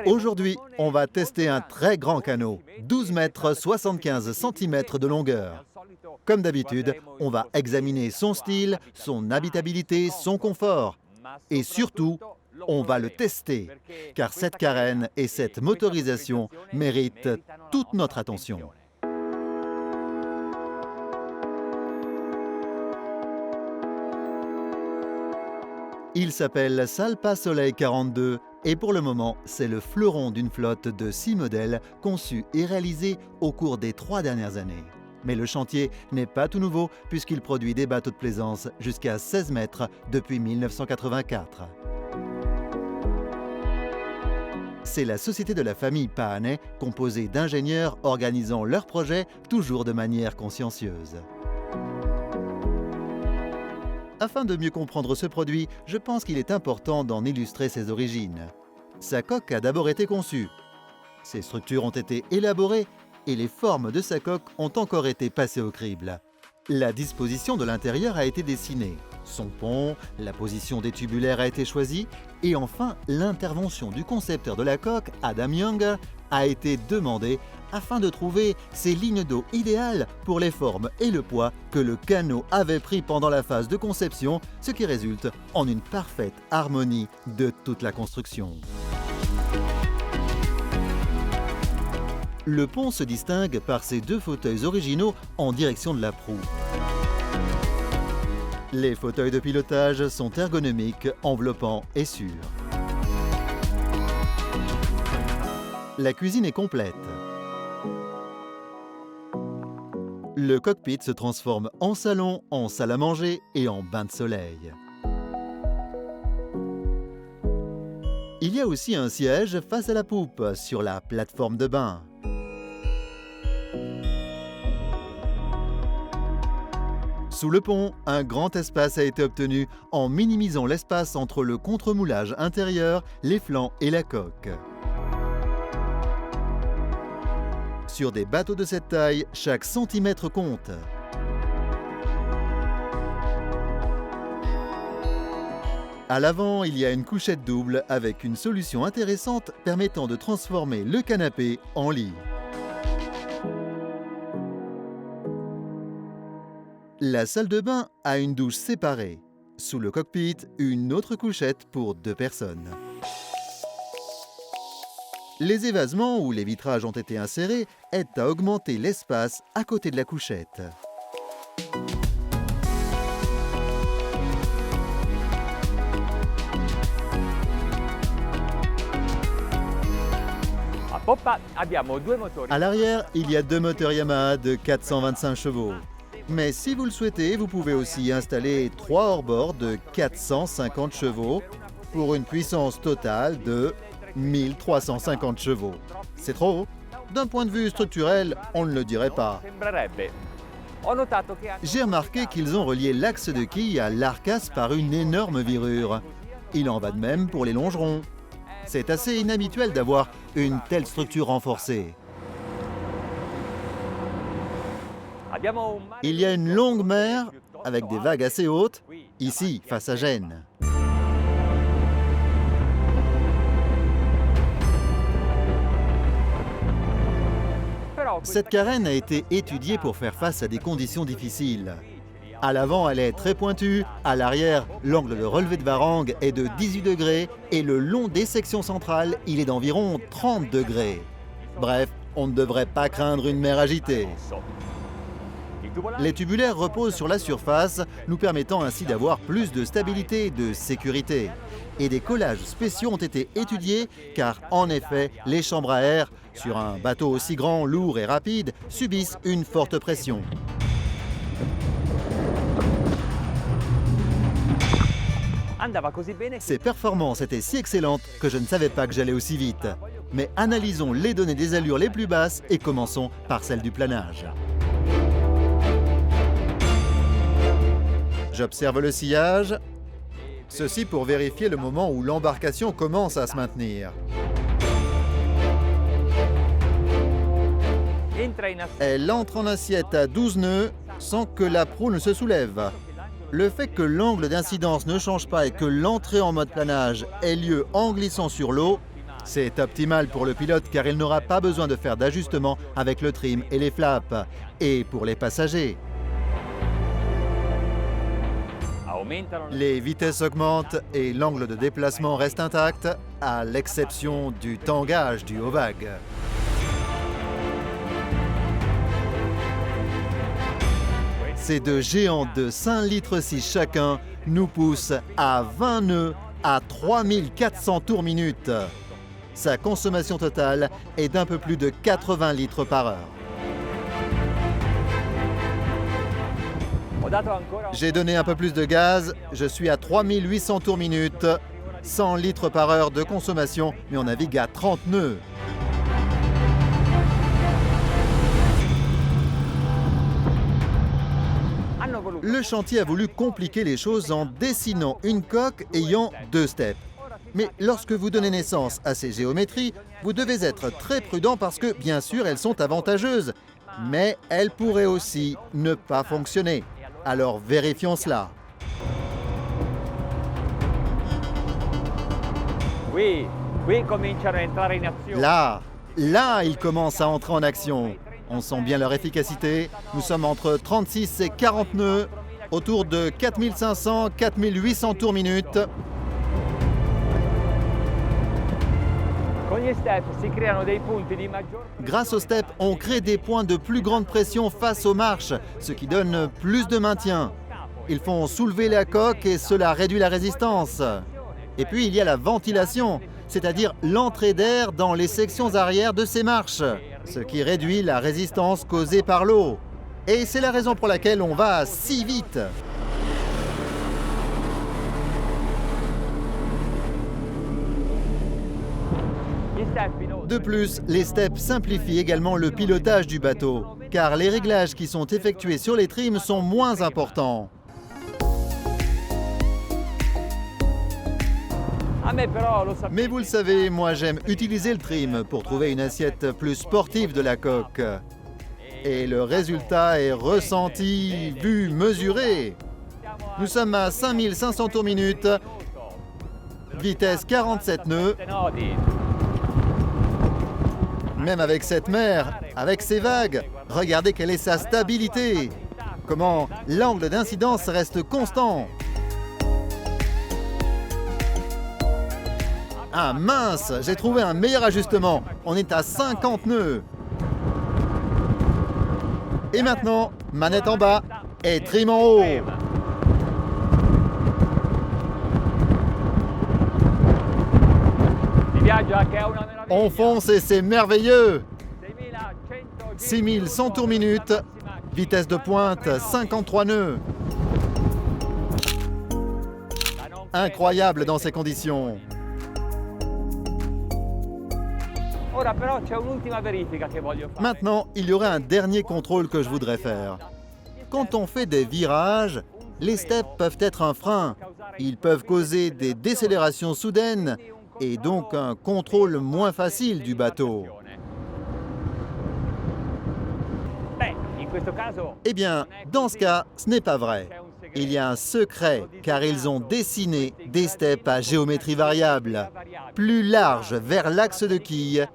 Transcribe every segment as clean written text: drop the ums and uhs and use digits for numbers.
Aujourd'hui, on va tester un très grand canot, 12 mètres 75 cm de longueur. Comme d'habitude, on va examiner son style, son habitabilité, son confort. Et surtout, on va le tester, car cette carène et cette motorisation méritent toute notre attention. Il s'appelle Salpa Soleil 42 et pour le moment, c'est le fleuron d'une flotte de 6 modèles conçus et réalisés au cours des 3 dernières années. Mais le chantier n'est pas tout nouveau puisqu'il produit des bateaux de plaisance jusqu'à 16 mètres depuis 1984. C'est la société de la famille Pahanet, composée d'ingénieurs organisant leurs projets toujours de manière consciencieuse. Afin de mieux comprendre ce produit, je pense qu'il est important d'en illustrer ses origines. Sa coque a d'abord été conçue. Ses structures ont été élaborées et les formes de sa coque ont encore été passées au crible. La disposition de l'intérieur a été dessinée. Son pont, la position des tubulaires a été choisie et enfin l'intervention du concepteur de la coque, Adam Young, a été demandée afin de trouver ces lignes d'eau idéales pour les formes et le poids que le canot avait pris pendant la phase de conception, ce qui résulte en une parfaite harmonie de toute la construction. Le pont se distingue par ses 2 fauteuils originaux en direction de la proue. Les fauteuils de pilotage sont ergonomiques, enveloppants et sûrs. La cuisine est complète. Le cockpit se transforme en salon, en salle à manger et en bain de soleil. Il y a aussi un siège face à la poupe, sur la plateforme de bain. Sous le pont, un grand espace a été obtenu en minimisant l'espace entre le contre-moulage intérieur, les flancs et la coque. Sur des bateaux de cette taille, chaque centimètre compte. À l'avant, il y a une couchette double avec une solution intéressante permettant de transformer le canapé en lit. La salle de bain a une douche séparée. Sous le cockpit, une autre couchette pour 2 personnes. Les évasements où les vitrages ont été insérés aident à augmenter l'espace à côté de la couchette. À l'arrière, il y a 2 moteurs Yamaha de 425 chevaux. Mais si vous le souhaitez, vous pouvez aussi installer 3 hors-bord de 450 chevaux pour une puissance totale de 1350 chevaux. C'est trop? D'un point de vue structurel, on ne le dirait pas. J'ai remarqué qu'ils ont relié l'axe de quille à l'arcasse par une énorme virure. Il en va de même pour les longerons. C'est assez inhabituel d'avoir une telle structure renforcée. Il y a une longue mer avec des vagues assez hautes, ici face à Gênes. Cette carène a été étudiée pour faire face à des conditions difficiles. À l'avant, elle est très pointue, à l'arrière, l'angle de relevé de varangue est de 18 degrés et le long des sections centrales, il est d'environ 30 degrés. Bref, on ne devrait pas craindre une mer agitée. Les tubulaires reposent sur la surface, nous permettant ainsi d'avoir plus de stabilité et de sécurité. Et des collages spéciaux ont été étudiés car, en effet, les chambres à air, sur un bateau aussi grand, lourd et rapide, subissent une forte pression. Ces performances étaient si excellentes que je ne savais pas que j'allais aussi vite. Mais analysons les données des allures les plus basses et commençons par celles du planage. J'observe le sillage, ceci pour vérifier le moment où l'embarcation commence à se maintenir. Elle entre en assiette à 12 nœuds sans que la proue ne se soulève. Le fait que l'angle d'incidence ne change pas et que l'entrée en mode planage ait lieu en glissant sur l'eau C'est optimal pour le pilote car il n'aura pas besoin de faire d'ajustements avec le trim et les flaps. Et pour les passagers, les vitesses augmentent et l'angle de déplacement reste intact, à l'exception du tangage dû aux vagues. Ces deux géants de 5,6 litres chacun nous poussent à 20 nœuds à 3400 tours minute. Sa consommation totale est d'un peu plus de 80 litres par heure. J'ai donné un peu plus de gaz, je suis à 3800 tours minute, 100 litres par heure de consommation, mais on navigue à 30 nœuds. Le chantier a voulu compliquer les choses en dessinant une coque ayant 2 steps. Mais lorsque vous donnez naissance à ces géométries, vous devez être très prudent parce que, bien sûr, elles sont avantageuses. Mais elles pourraient aussi ne pas fonctionner. Alors vérifions cela. Là, ils commencent à entrer en action. On sent bien leur efficacité. Nous sommes entre 36 et 40 nœuds, autour de 4500-4800 tours minute. Grâce aux steps, on crée des points de plus grande pression face aux marches, ce qui donne plus de maintien. Ils font soulever la coque et cela réduit la résistance. Et puis il y a la ventilation, c'est-à-dire l'entrée d'air dans les sections arrière de ces marches, ce qui réduit la résistance causée par l'eau. Et c'est la raison pour laquelle on va si vite. De plus, les steps simplifient également le pilotage du bateau, car les réglages qui sont effectués sur les trims sont moins importants. Mais vous le savez, moi j'aime utiliser le trim pour trouver une assiette plus sportive de la coque. Et le résultat est ressenti, vu, mesuré. Nous sommes à 5500 tours minute, vitesse 47 nœuds. Même avec cette mer, avec ces vagues, regardez quelle est sa stabilité. Comment l'angle d'incidence reste constant. Ah mince, j'ai trouvé un meilleur ajustement. On est à 50 nœuds. Et maintenant, manette en bas et trim en haut. On fonce et c'est merveilleux. 6100 tours minute, vitesse de pointe 53 nœuds. Incroyable dans ces conditions. Maintenant, il y aurait un dernier contrôle que je voudrais faire. Quand on fait des virages, les steps peuvent être un frein. Ils peuvent causer des décélérations soudaines et donc un contrôle moins facile du bateau. Eh bien, dans ce cas, ce n'est pas vrai. Il y a un secret, car ils ont dessiné des steps à géométrie variable, plus larges vers l'axe de quille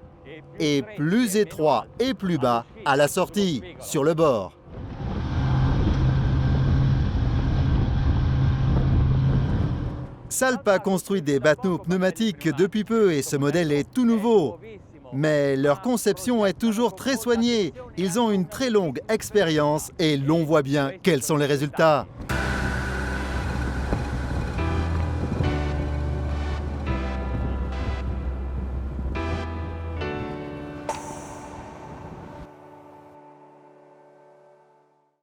et plus étroits et plus bas à la sortie, sur le bord. Salpa construit des bateaux pneumatiques depuis peu et ce modèle est tout nouveau. Mais leur conception est toujours très soignée. Ils ont une très longue expérience et l'on voit bien quels sont les résultats.